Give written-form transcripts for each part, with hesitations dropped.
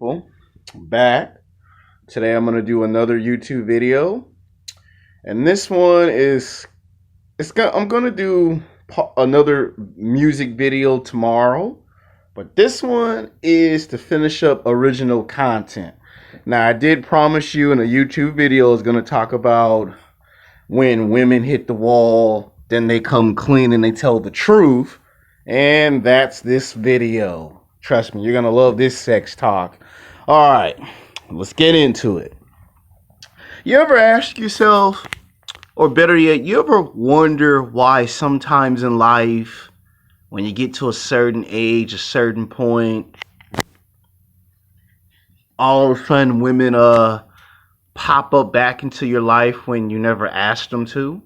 people. I'm back. Today I'm going to do another YouTube video. And this one is I'm going to do another music video tomorrow, but this one is to finish up original content. Now, I did promise you in a YouTube video I was going to talk about when women hit the wall, then they come clean and they tell the truth. And that's this video. Trust me, you're going to love this sex talk. All right, let's get into it. You ever ask yourself, or better yet, you ever wonder why sometimes in life, when you get to a certain age, a certain point, all of a sudden women pop up back into your life when you never asked them to?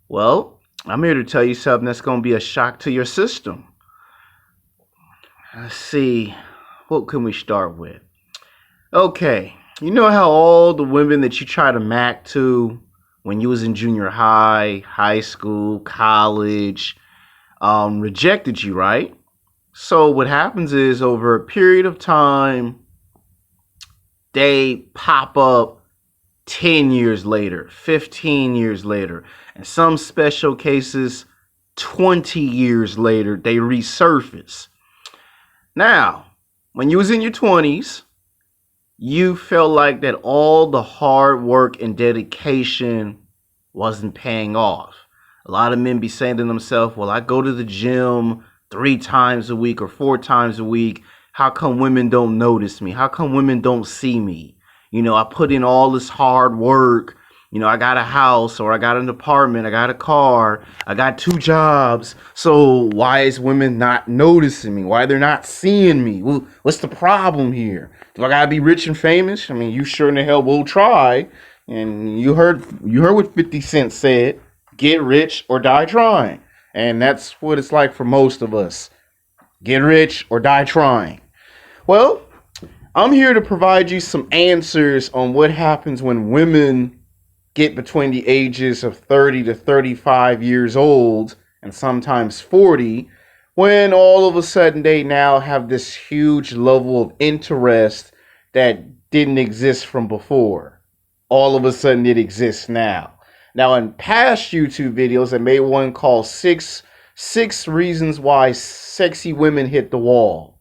Well, I'm here to tell you something that's going to be a shock to your system. Let's see, what can we start with? Okay, you know how all the women that you try to mac to when you was in junior high, high school, college, rejected you, right? So what happens is over a period of time, they pop up 10 years later, 15 years later, in some special cases, 20 years later, they resurface. Now, when you was in your 20s, you felt like that all the hard work and dedication wasn't paying off. A lot of men be saying to themselves, well, I go to the gym 3 times a week or 4 times a week. How come women don't notice me? How come women don't see me? You know, I put in all this hard work. You know, I got a house, or I got an apartment, I got a car, I got 2 jobs. So why is women not noticing me? Why they're not seeing me? Well, what's the problem here? Do I gotta be rich and famous? I mean, you sure in the hell will try. And you heard what 50 Cent said, get rich or die trying. And that's what it's like for most of us. Get rich or die trying. Well, I'm here to provide you some answers on what happens when women get between the ages of 30 to 35 years old, and sometimes 40, when all of a sudden they now have this huge level of interest that didn't exist from before. All of a sudden it exists now. Now, in past YouTube videos, I made one called six reasons why sexy women hit the wall.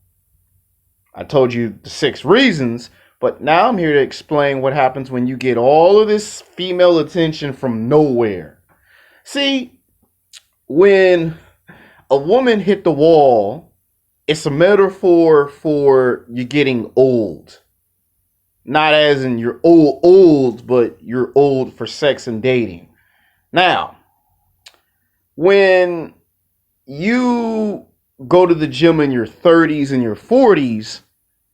I told you the 6 reasons. But now I'm here to explain what happens when you get all of this female attention from nowhere. See, when a woman hit the wall, it's a metaphor for you getting old. Not as in you're old, but you're old for sex and dating. Now, when you go to the gym in your 30s and your 40s,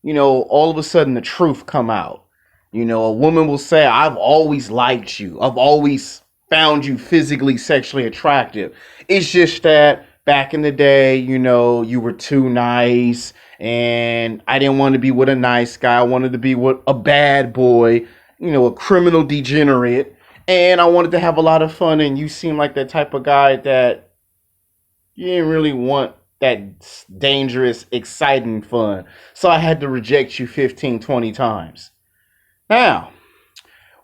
you know, all of a sudden the truth come out. You know, a woman will say, I've always liked you. I've always found you physically, sexually attractive. It's just that back in the day, you know, you were too nice and I didn't want to be with a nice guy. I wanted to be with a bad boy, you know, a criminal degenerate. And I wanted to have a lot of fun. And you seem like that type of guy that you didn't really want that dangerous, exciting fun. So I had to reject you 15, 20 times. Now,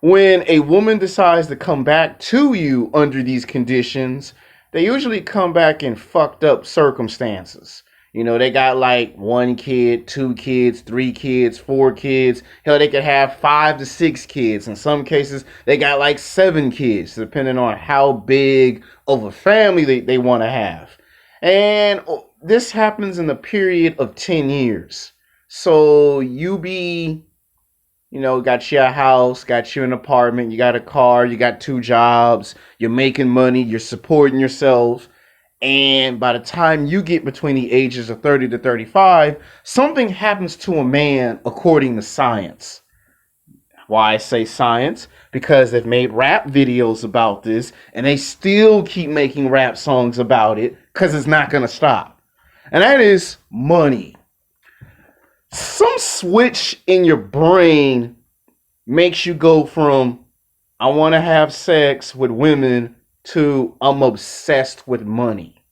when a woman decides to come back to you under these conditions, they usually come back in fucked up circumstances. You know, they got like 1 kid, 2 kids, 3 kids, 4 kids. Hell, they could have 5 to 6 kids. In some cases, they got like 7 kids, depending on how big of a family they want to have. And this happens in a period of 10 years. So you got you a house, got you an apartment, you got a car, you got 2 jobs, you're making money, you're supporting yourself. And by the time you get between the ages of 30 to 35, something happens to a man according to science. Why I say science? Because they've made rap videos about this, and they still keep making rap songs about it because it's not going to stop. And that is money. Some switch in your brain makes you go from, I want to have sex with women, to I'm obsessed with money.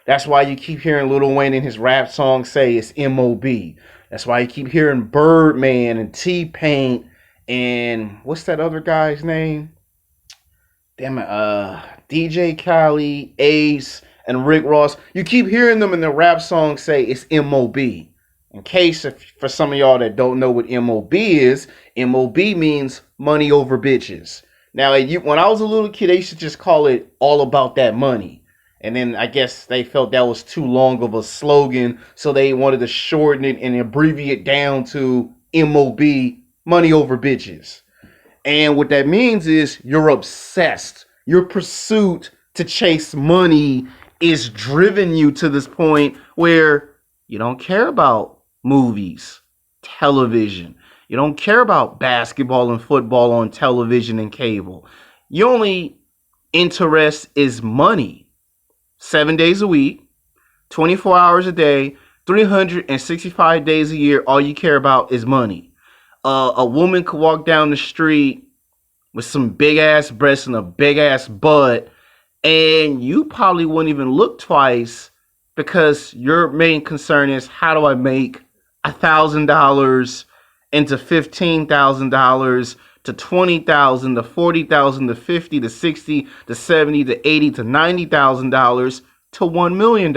That's why you keep hearing Lil Wayne in his rap song say it's MOB. That's why you keep hearing Birdman and T-Pain and what's that other guy's name? Damn it, DJ Khaled, Ace, and Rick Ross. You keep hearing them in the rap songs say it's MOB. In case for some of y'all that don't know what MOB is, MOB means money over bitches. Now, when I was a little kid, they used to just call it all about that money. And then I guess they felt that was too long of a slogan, so they wanted to shorten it and abbreviate down to MOB, money over bitches. And what that means is you're obsessed. Your pursuit to chase money is driven you to this point where you don't care about movies, television. You don't care about basketball and football on television and cable. Your only interest is money. 7 days a week, 24 hours a day, 365 days a year, all you care about is money. A woman could walk down the street with some big ass breasts and a big ass butt, and you probably wouldn't even look twice because your main concern is, how do I make $1,000 into $15,000 to $20,000 to $40,000 to $50,000 to $60,000 to $70,000 to $80,000 to $90,000 to $1 million.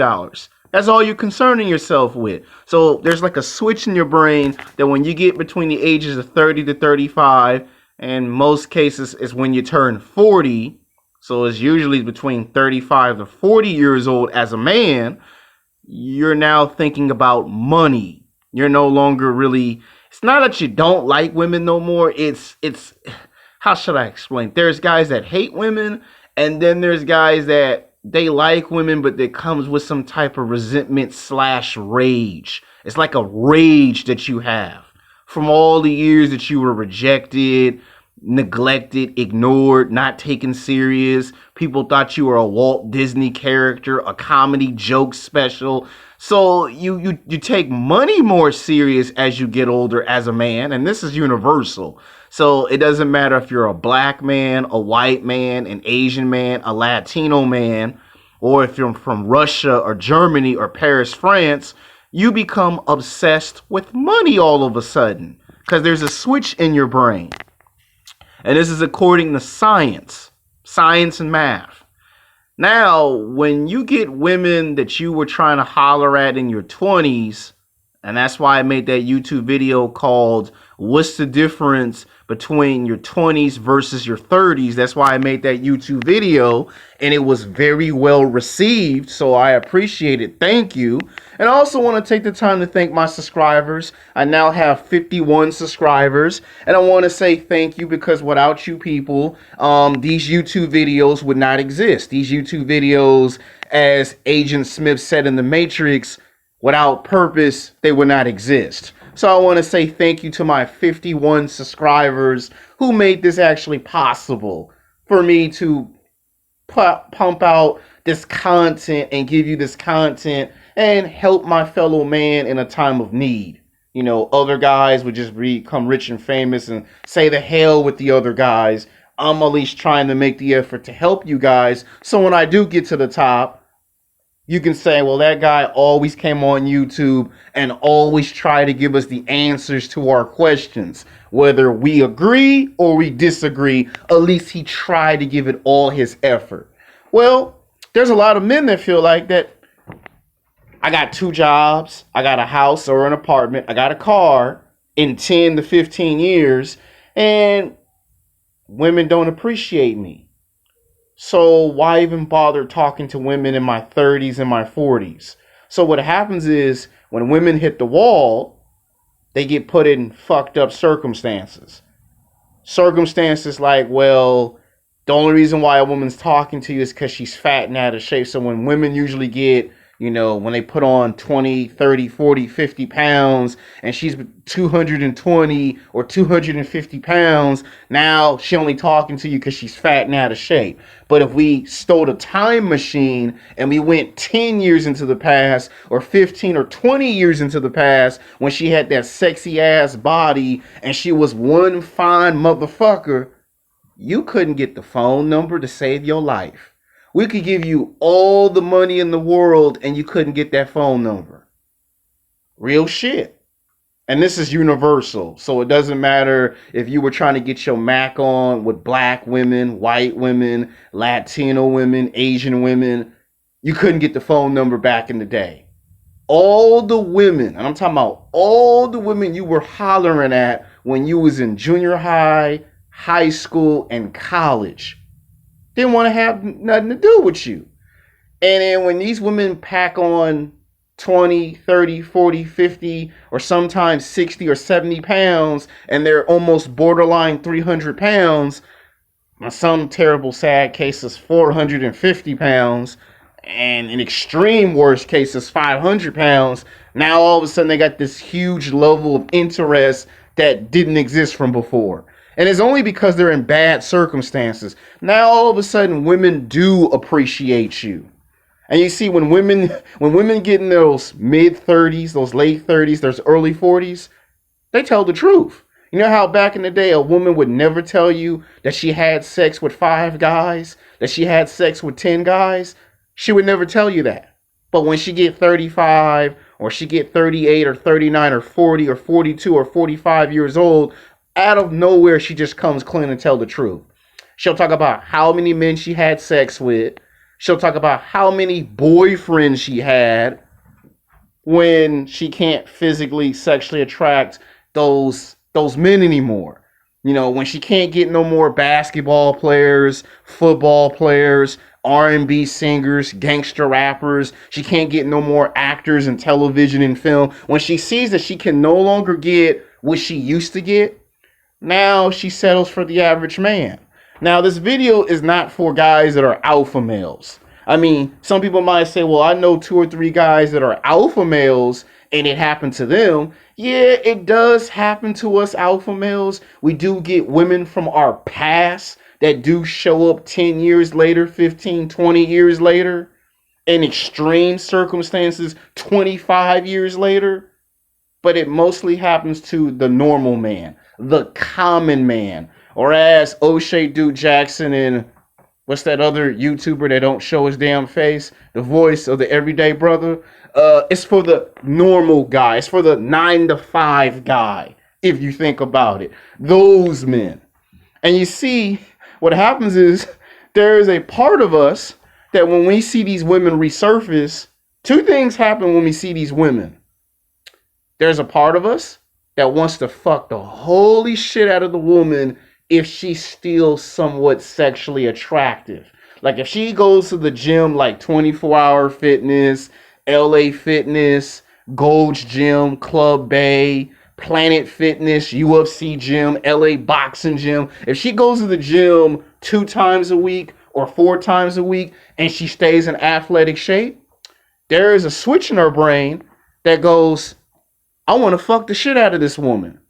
That's all you're concerning yourself with. So there's like a switch in your brain that when you get between the ages of 30 to 35, and most cases is when you turn 40, so it's usually between 35 to 40 years old as a man, you're now thinking about money. You're no longer really, it's not that you don't like women no more. It's how should I explain? There's guys that hate women, and then there's guys that they like women, but it comes with some type of resentment / rage. It's like a rage that you have from all the years that you were rejected, neglected, ignored, not taken serious. People thought you were a Walt Disney character, a comedy joke special. So you take money more serious as you get older as a man, and this is universal. So it doesn't matter if you're a black man, a white man, an Asian man, a Latino man, or if you're from Russia or Germany or Paris, France, you become obsessed with money all of a sudden because there's a switch in your brain. And this is according to science and math. Now, when you get women that you were trying to holler at in your 20s, and that's why I made that YouTube video called What's the Difference Between Your 20s versus Your 30s? That's why I made that YouTube video, and it was very well received, so I appreciate it. Thank you. And I also want to take the time to thank my subscribers. I now have 51 subscribers, and I want to say thank you because without you people, these YouTube videos would not exist. These YouTube videos, as Agent Smith said in The Matrix, without purpose, they would not exist. So I want to say thank you to my 51 subscribers who made this actually possible for me to pump out this content and give you this content and help my fellow man in a time of need. You know, other guys would just become rich and famous and say the hell with the other guys. I'm at least trying to make the effort to help you guys. So when I do get to the top, you can say, well, that guy always came on YouTube and always tried to give us the answers to our questions. Whether we agree or we disagree, at least he tried to give it all his effort. Well, there's a lot of men that feel like that. I got 2 jobs, I got a house or an apartment, I got a car in 10 to 15 years, and women don't appreciate me. So why even bother talking to women in my 30s and my 40s? So what happens is when women hit the wall, they get put in fucked up circumstances. Circumstances like, well, the only reason why a woman's talking to you is because she's fat and out of shape. So when women usually get, you know, when they put on 20, 30, 40, 50 pounds and she's 220 or 250 pounds, now she only talking to you because she's fat and out of shape. But if we stole a time machine and we went 10 years into the past or 15 or 20 years into the past when she had that sexy ass body and she was one fine motherfucker, you couldn't get the phone number to save your life. We could give you all the money in the world and you couldn't get that phone number. Real shit. And this is universal. So it doesn't matter if you were trying to get your Mac on with black women, white women, Latino women, Asian women. You couldn't get the phone number back in the day. All the women, and I'm talking about all the women you were hollering at when you was in junior high, high school, and college, didn't want to have nothing to do with you. And then when these women pack on 20, 30, 40, 50, or sometimes 60 or 70 pounds, and they're almost borderline 300 pounds, some terrible sad cases 450 pounds, and in extreme worst cases 500 pounds. Now all of a sudden they got this huge level of interest that didn't exist from before. And it's only because they're in bad circumstances. Now all of a sudden women do appreciate you. And you see, when women get in those mid-30s, those late 30s, those early 40s, they tell the truth. You know how back in the day a woman would never tell you that she had sex with 5 guys, that she had sex with 10 guys? She would never tell you that. But when she get 35, or she get 38 or 39 or 40 or 42 or 45 years old, out of nowhere she just comes clean and tell the truth. She'll talk about how many men she had sex with. She'll talk about how many boyfriends she had when she can't physically, sexually attract those men anymore. You know, when she can't get no more basketball players, football players, R&B singers, gangster rappers. She can't get no more actors in television and film. When she sees that she can no longer get what she used to get, now she settles for the average man. Now, this video is not for guys that are alpha males. I mean, some people might say, well, I know 2 or 3 guys that are alpha males and it happened to them. Yeah, it does happen to us alpha males. We do get women from our past that do show up 10 years later, 15, 20 years later, in extreme circumstances, 25 years later. But it mostly happens to the normal man, the common man. Or as O'Shea Duke Jackson and what's that other YouTuber that don't show his damn face? The voice of the everyday brother. It's for the normal guy. It's for the 9-to-5 guy, if you think about it. Those men. And you see, what happens is there is a part of us that when we see these women resurface, 2 things happen when we see these women. There's a part of us that wants to fuck the holy shit out of the woman if she's still somewhat sexually attractive. Like if she goes to the gym like 24-hour fitness, LA Fitness, Gold's Gym, Club Bay, Planet Fitness, UFC Gym, LA Boxing Gym. If she goes to the gym 2 times a week or 4 times a week and she stays in athletic shape, there is a switch in her brain that goes, I want to fuck the shit out of this woman.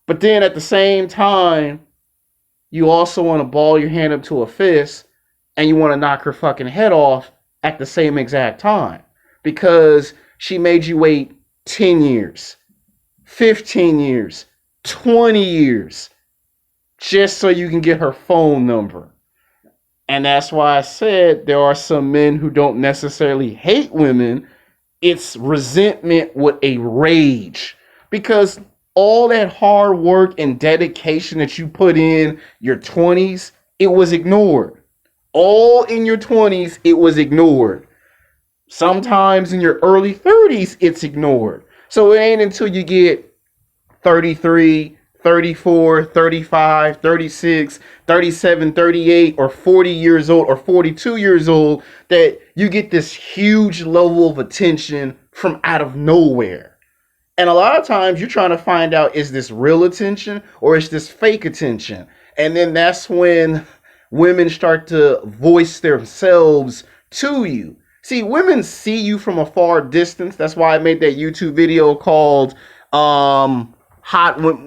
But then at the same time, you also want to ball your hand up to a fist and you want to knock her fucking head off at the same exact time. Because she made you wait 10 years, 15 years, 20 years, just so you can get her phone number. And that's why I said there are some men who don't necessarily hate women. It's resentment with a rage. Because all that hard work and dedication that you put in your 20s, it was ignored. All in your 20s, it was ignored. Sometimes in your early 30s, it's ignored. So it ain't until you get 33, 34, 35, 36, 37, 38, or 40 years old, or 42 years old, that you get this huge level of attention from out of nowhere. And a lot of times you're trying to find out, is this real attention or is this fake attention? And then that's when women start to voice themselves to you. See, women see you from a far distance. That's why I made that YouTube video called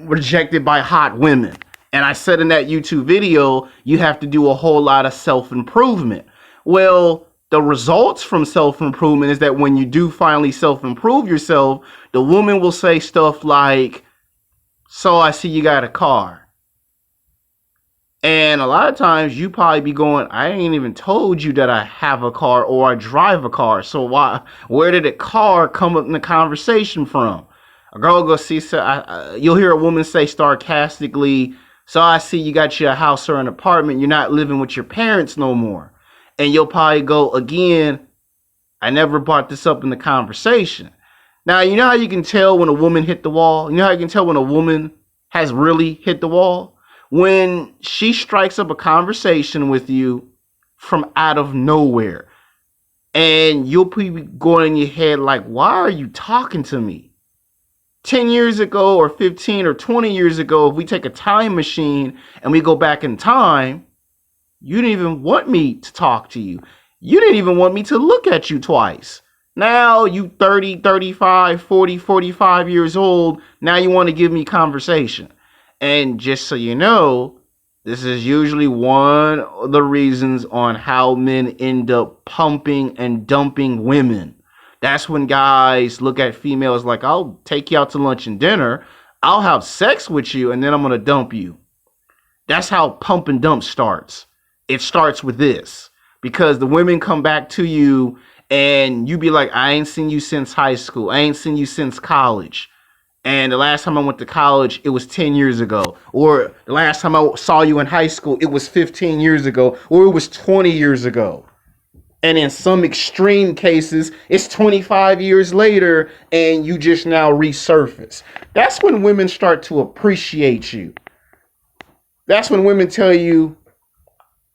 Rejected by Hot Women. And I said in that YouTube video, you have to do a whole lot of self-improvement. Well, the results from self-improvement is that when you do finally self-improve yourself, the woman will say stuff like, so I see you got a car. And a lot of times you probably be going, I ain't even told you that I have a car or I drive a car. So where did a car come up in the conversation from? A girl go see, you'll hear a woman say sarcastically, so I see you got you a house or an apartment. You're not living with your parents no more. And you'll probably go, again, I never brought this up in the conversation. Now, you know how you can tell when a woman hit the wall? You know how you can tell when a woman has really hit the wall? When she strikes up a conversation with you from out of nowhere. And you'll be going in your head like, why are you talking to me? 10 years ago or 15 or 20 years ago, if we take a time machine and we go back in time, you didn't even want me to talk to you. You didn't even want me to look at you twice. Now you 30, 35, 40, 45 years old. Now you want to give me conversation. And just so you know, this is usually one of the reasons on how men end up pumping and dumping women. That's when guys look at females like, I'll take you out to lunch and dinner. I'll have sex with you and then I'm going to dump you. That's how pump and dump starts. It starts with this. Because the women come back to you and you be like, I ain't seen you since high school. I ain't seen you since college. And the last time I went to college, it was 10 years ago. Or the last time I saw you in high school, it was 15 years ago. Or it was 20 years ago. And in some extreme cases, it's 25 years later and you just now resurface. That's when women start to appreciate you. That's when women tell you,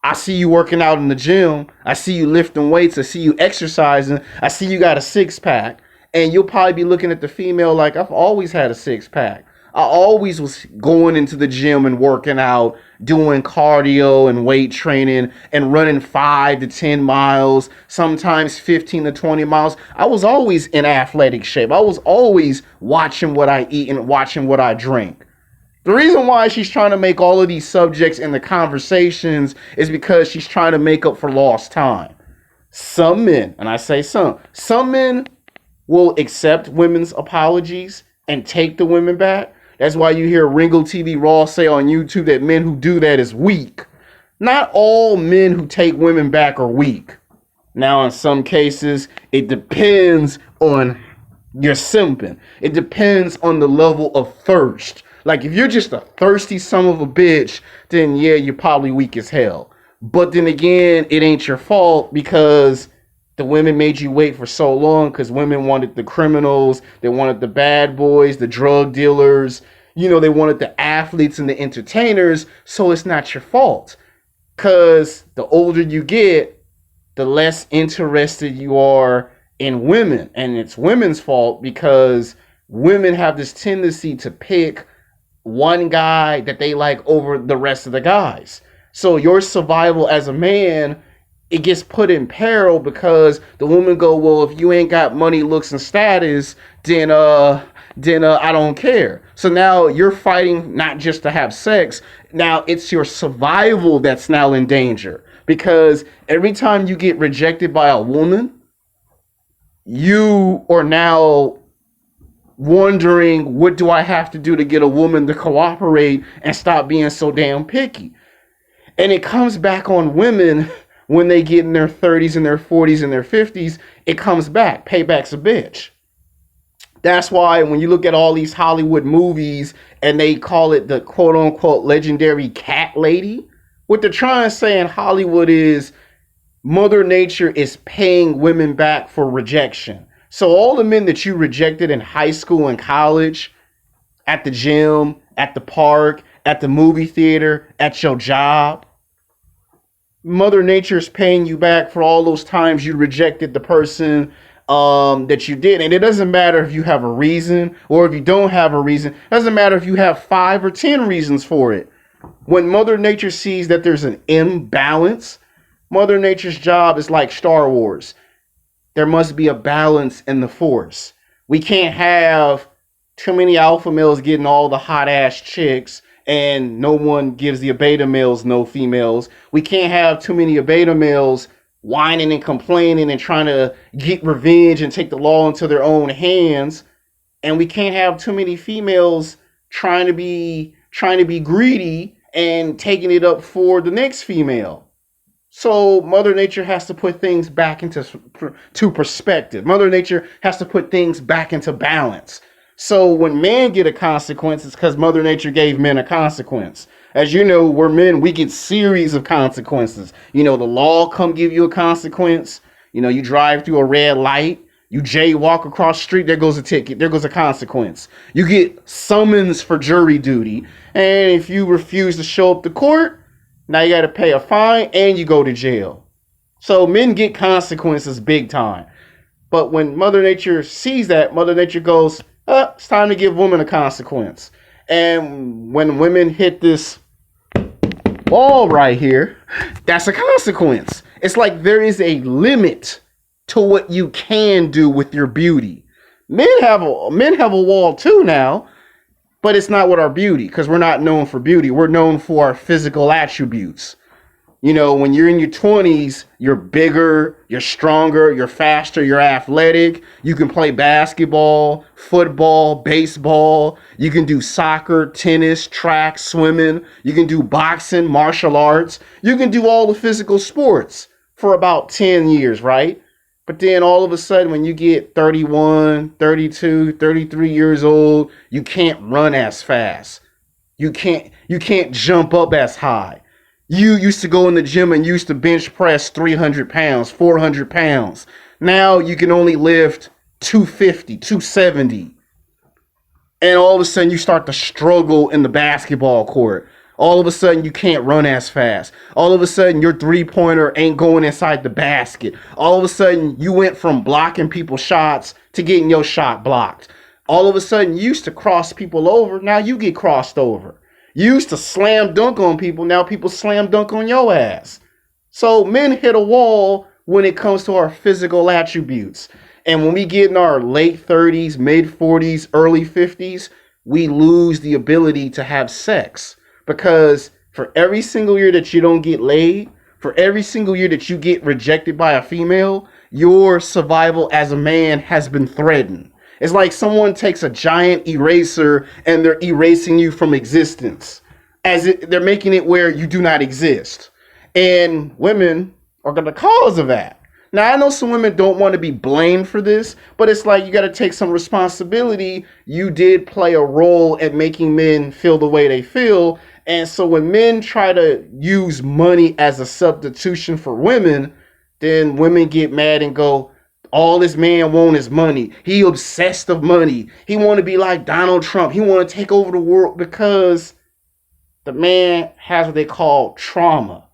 I see you working out in the gym. I see you lifting weights. I see you exercising. I see you got a six pack. And you'll probably be looking at the female like, I've always had a six pack. I always was going into the gym and working out, doing cardio and weight training and running 5 to 10 miles, sometimes 15 to 20 miles. I was always in athletic shape. I was always watching what I eat and watching what I drink. The reason why she's trying to make all of these subjects in the conversations is because she's trying to make up for lost time. Some men, and I say some men will accept women's apologies and take the women back. That's why you hear Ringo TV Raw say on YouTube that men who do that is weak. Not all men who take women back are weak. Now, in some cases, it depends on your simping. It depends on the level of thirst. Like, if you're just a thirsty son of a bitch, then yeah, you're probably weak as hell. But then again, it ain't your fault because the women made you wait for so long because women wanted the criminals, they wanted the bad boys, the drug dealers, they wanted the athletes and the entertainers, so it's not your fault. Because the older you get, the less interested you are in women. And it's women's fault because women have this tendency to pick one guy that they like over the rest of the guys. So your survival as a man, it gets put in peril because the woman go, well, if you ain't got money, looks, and status, then I don't care. So now you're fighting not just to have sex. Now it's your survival that's now in danger because every time you get rejected by a woman, you are now wondering, what do I have to do to get a woman to cooperate and stop being so damn picky? And it comes back on women. When they get in their 30s and their 40s and their 50s, it comes back. Payback's a bitch. That's why when you look at all these Hollywood movies and they call it the quote unquote legendary cat lady, what they're trying to say in Hollywood is Mother Nature is paying women back for rejection. So all the men that you rejected in high school and college, at the gym, at the park, at the movie theater, at your job, Mother Nature's paying you back for all those times you rejected the person that you did. And it doesn't matter if you have a reason or if you don't have a reason. It doesn't matter if you have 5 or 10 reasons for it. When Mother Nature sees that there's an imbalance, Mother Nature's job is like Star Wars. There must be a balance in the force. We can't have too many alpha males getting all the hot ass chicks and no one gives the beta males no females. We can't have too many beta males whining and complaining and trying to get revenge and take the law into their own hands. And we can't have too many females trying to be greedy and taking it up for the next female. So Mother Nature has to put things back into perspective. Mother Nature has to put things back into balance. So when men get a consequence, it's because Mother Nature gave men a consequence. As you know, we're men, we get series of consequences. You know, the law come give you a consequence. You know, you drive through a red light, you jaywalk across the street, there goes a ticket, there goes a consequence. You get summons for jury duty, and if you refuse to show up to court, now you got to pay a fine and you go to jail. So men get consequences big time. But when Mother Nature sees that, Mother Nature goes, it's time to give women a consequence. And when women hit this wall right here, that's a consequence. It's like there is a limit to what you can do with your beauty. Men have a wall too now, but it's not with our beauty, because we're not known for beauty. We're known for our physical attributes. You know, when you're in your 20s, you're bigger, you're stronger, you're faster, you're athletic. You can play basketball, football, baseball. You can do soccer, tennis, track, swimming. You can do boxing, martial arts. You can do all the physical sports for about 10 years, right? But then all of a sudden, when you get 31, 32, 33 years old, you can't run as fast. You can't jump up as high. You used to go in the gym and used to bench press 300 pounds, 400 pounds. Now you can only lift 250, 270. And all of a sudden you start to struggle in the basketball court. All of a sudden you can't run as fast. All of a sudden your three-pointer ain't going inside the basket. All of a sudden you went from blocking people's shots to getting your shot blocked. All of a sudden you used to cross people over. Now you get crossed over. You used to slam dunk on people. Now people slam dunk on your ass. So men hit a wall when it comes to our physical attributes. And when we get in our late 30s, mid 40s, early 50s, we lose the ability to have sex. Because for every single year that you don't get laid, for every single year that you get rejected by a female, your survival as a man has been threatened. It's like someone takes a giant eraser and they're erasing you from existence. They're making it where you do not exist. And women are the cause of that. Now, I know some women don't want to be blamed for this, but it's like you got to take some responsibility. You did play a role at making men feel the way they feel. And so when men try to use money as a substitution for women, then women get mad and go, all this man want is money. He obsessed of money. He want to be like Donald Trump. He want to take over the world, because the man has what they call trauma.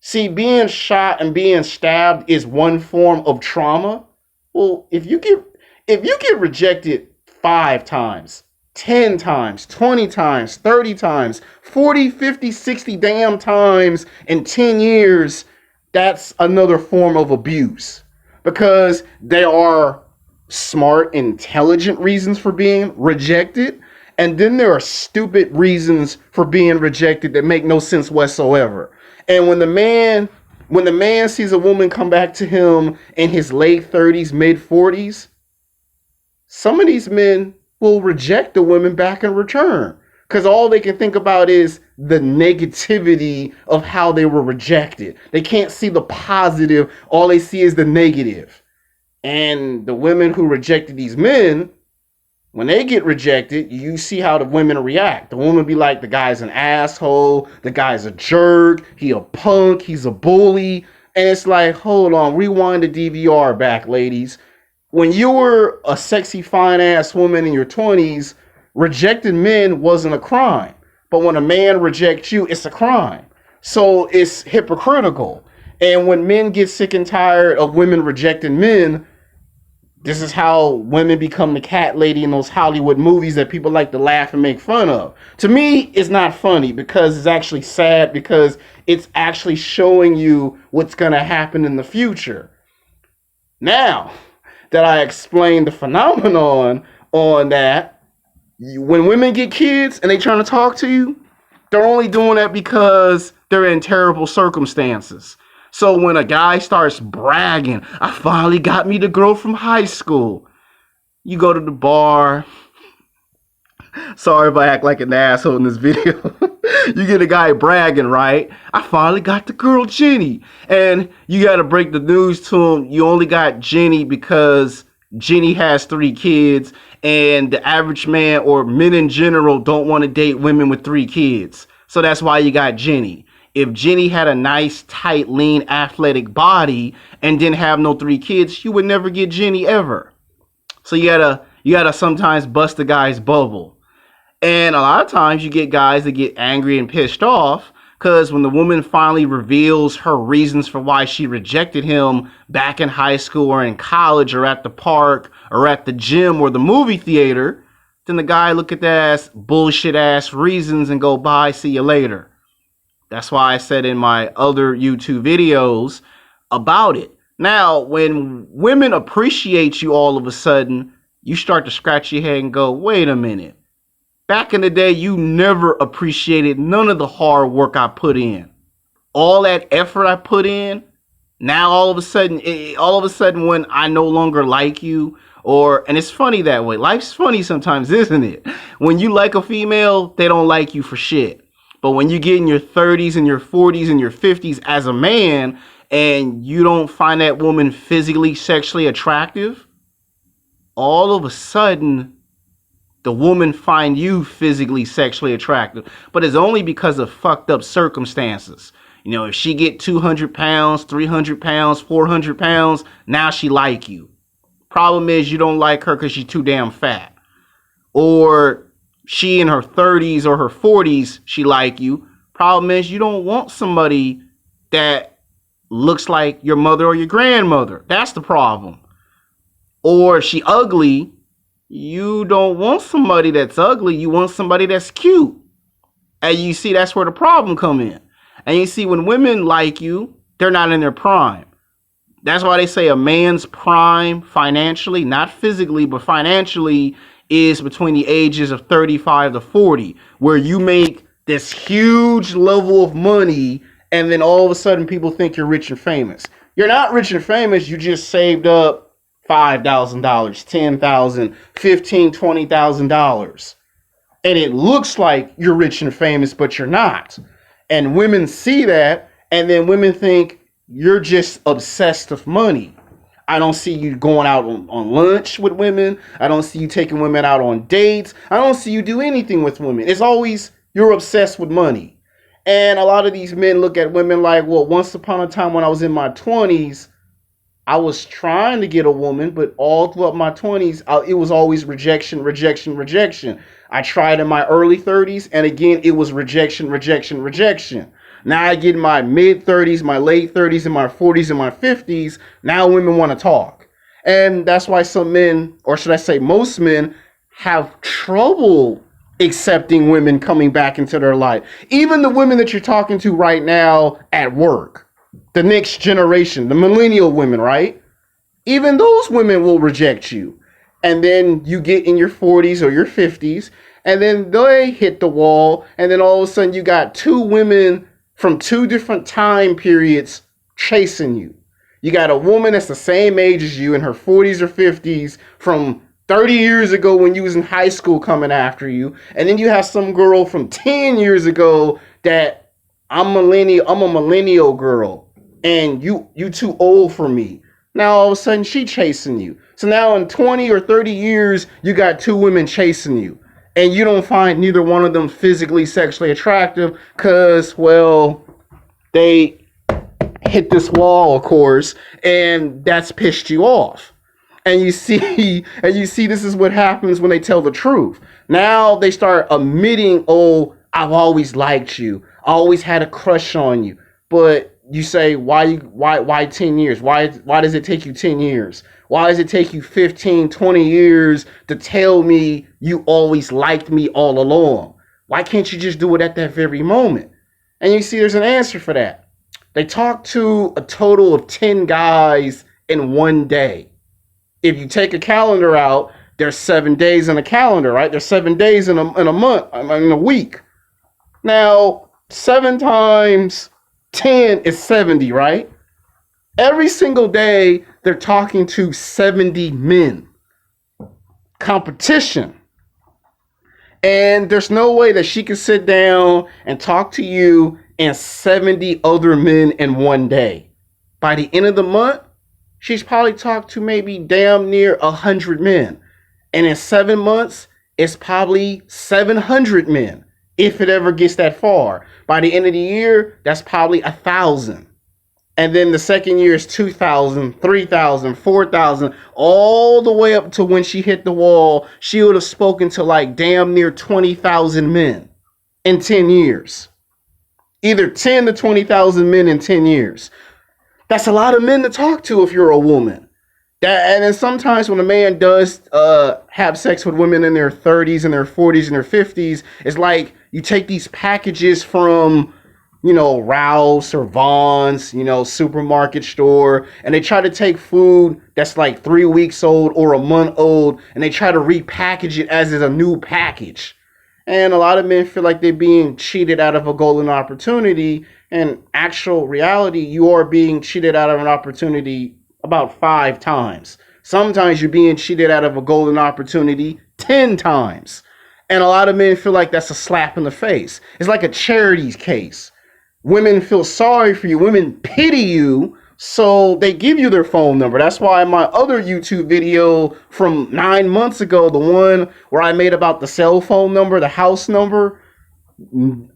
See, being shot and being stabbed is one form of trauma. Well, if you get rejected 5 times, 10 times, 20 times, 30 times, 40, 50, 60 damn times in 10 years, that's another form of abuse. Because there are smart, intelligent reasons for being rejected. And then there are stupid reasons for being rejected that make no sense whatsoever. And when the man sees a woman come back to him in his late 30s, mid 40s, some of these men will reject the women back in return. Because all they can think about is the negativity of how they were rejected. They can't see the positive. All they see is the negative. And the women who rejected these men, when they get rejected, you see how the women react. The woman be like, the guy's an asshole. The guy's a jerk. He a punk. He's a bully. And it's like, hold on, rewind the DVR back, ladies. When you were a sexy, fine-ass woman in your 20s, rejecting men wasn't a crime. But when a man rejects you, it's a crime. So it's hypocritical. And when men get sick and tired of women rejecting men, this is how women become the cat lady in those Hollywood movies that people like to laugh and make fun of. To me, it's not funny, because it's actually sad, because it's actually showing you what's going to happen in the future. Now that I explained the phenomenon on that, when women get kids and they trying to talk to you, they're only doing that because they're in terrible circumstances. So when a guy starts bragging, I finally got me the girl from high school, you go to the bar. Sorry if I act like an asshole in this video. You get a guy bragging, right? I finally got the girl Jenny. And you got to break the news to him. You only got Jenny because Jenny has 3 kids, and the average man or men in general don't want to date women with 3 kids. So that's why you got Jenny. If Jenny had a nice, tight, lean, athletic body and didn't have no 3 kids, you would never get Jenny ever. So you gotta sometimes bust a guy's bubble. And a lot of times you get guys that get angry and pissed off because when the woman finally reveals her reasons for why she rejected him back in high school or in college or at the park or at the gym or the movie theater, then the guy look at that as bullshit ass reasons and go, bye, see you later. That's why I said in my other YouTube videos about it. Now, when women appreciate you all of a sudden, you start to scratch your head and go, wait a minute. Back in the day, you never appreciated none of the hard work I put in. All that effort I put in, now all of a sudden when I no longer like you, and it's funny that way. Life's funny sometimes, isn't it? When you like a female, they don't like you for shit. But when you get in your 30s and your 40s and your 50s as a man and you don't find that woman physically, sexually attractive, all of a sudden the woman find you physically, sexually attractive. But it's only because of fucked up circumstances. You know, if she get 200 pounds, 300 pounds, 400 pounds, now she like you. Problem is you don't like her because she's too damn fat. Or she in her 30s or her 40s, she like you. Problem is you don't want somebody that looks like your mother or your grandmother. That's the problem. Or she ugly. You don't want somebody that's ugly. You want somebody that's cute. And you see, that's where the problem come in. And you see, when women like you, they're not in their prime. That's why they say a man's prime financially, not physically, but financially, is between the ages of 35 to 40, where you make this huge level of money and then all of a sudden people think you're rich and famous. You're not rich and famous. You just saved up $5,000, $10,000, $15,000, $20,000. And it looks like you're rich and famous, but you're not. And women see that, and then women think you're just obsessed with money. I don't see you going out on lunch with women. I don't see you taking women out on dates. I don't see you do anything with women. It's always you're obsessed with money. And a lot of these men look at women like, well, once upon a time when I was in my 20s, I was trying to get a woman, but all throughout my 20s, it was always rejection, rejection, rejection. I tried in my early 30s, and again, it was rejection, rejection, rejection. Now I get in my mid 30s, my late 30s, and my 40s and my 50s. Now women want to talk. And that's why some men, or should I say most men, have trouble accepting women coming back into their life. Even the women that you're talking to right now at work. The next generation, the millennial women, right? Even those women will reject you. And then you get in your 40s or your 50s, and then they hit the wall, and then all of a sudden you got 2 women from 2 different time periods chasing you. You got a woman that's the same age as you in her 40s or 50s from 30 years ago when you was in high school coming after you. And then you have some girl from 10 years ago that I'm a millennial girl and you too old for me. Now all of a sudden she chasing you. So now in 20 or 30 years, you got 2 women chasing you. And you don't find neither one of them physically, sexually attractive because, well, they hit this wall, of course, and that's pissed you off. And you see this is what happens when they tell the truth. Now they start admitting, oh, I've always liked you. I always had a crush on you. But you say, why 10 years? Why does it take you 10 years? Why does it take you 15, 20 years to tell me you always liked me all along? Why can't you just do it at that very moment? And you see, there's an answer for that. They talk to a total of 10 guys in one day. If you take a calendar out, there's 7 days in a calendar, right? There's 7 days in a month, in a week. Now, 7 times 10 is 70, right? Every single day, they're talking to 70 men. Competition. And there's no way that she can sit down and talk to you and 70 other men in one day. By the end of the month, she's probably talked to maybe damn near 100 men. And in 7 months, it's probably 700 men, if it ever gets that far. By the end of the year, that's probably 1,000. And then the second year is 2,000, 3,000, 4,000, all the way up to when she hit the wall. She would have spoken to like damn near 20,000 men in 10 years. Either 10 to 20,000 men in 10 years. That's a lot of men to talk to if you're a woman. And then sometimes when a man does have sex with women in their 30s and their 40s and their 50s, it's like you take these packages from, Ralph's or Vaughn's, supermarket store, and they try to take food that's like 3 weeks old or a month old, and they try to repackage it as is a new package. And a lot of men feel like they're being cheated out of a golden opportunity. And actual reality, you are being cheated out of an opportunity about 5 times. Sometimes you're being cheated out of a golden opportunity 10 times. And a lot of men feel like that's a slap in the face. It's like a charities case. Women feel sorry for you. Women pity you. So they give you their phone number. That's why in my other YouTube video from 9 months ago, the one where I made about the cell phone number, the house number,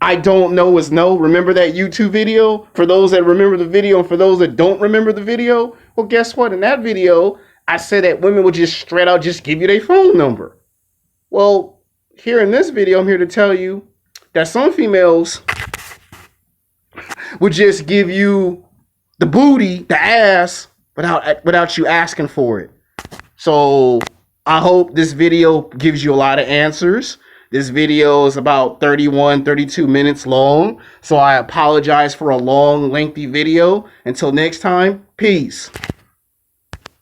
I don't know is no. Remember that YouTube video? For those that remember the video and for those that don't remember the video, well, guess what? In that video, I said that women would just straight out just give you their phone number. Well, here in this video, I'm here to tell you that some females would just give you the booty, the ass, without you asking for it. So I hope this video gives you a lot of answers. This video is about 31, 32 minutes long. So I apologize for a long, lengthy video. Until next time, peace.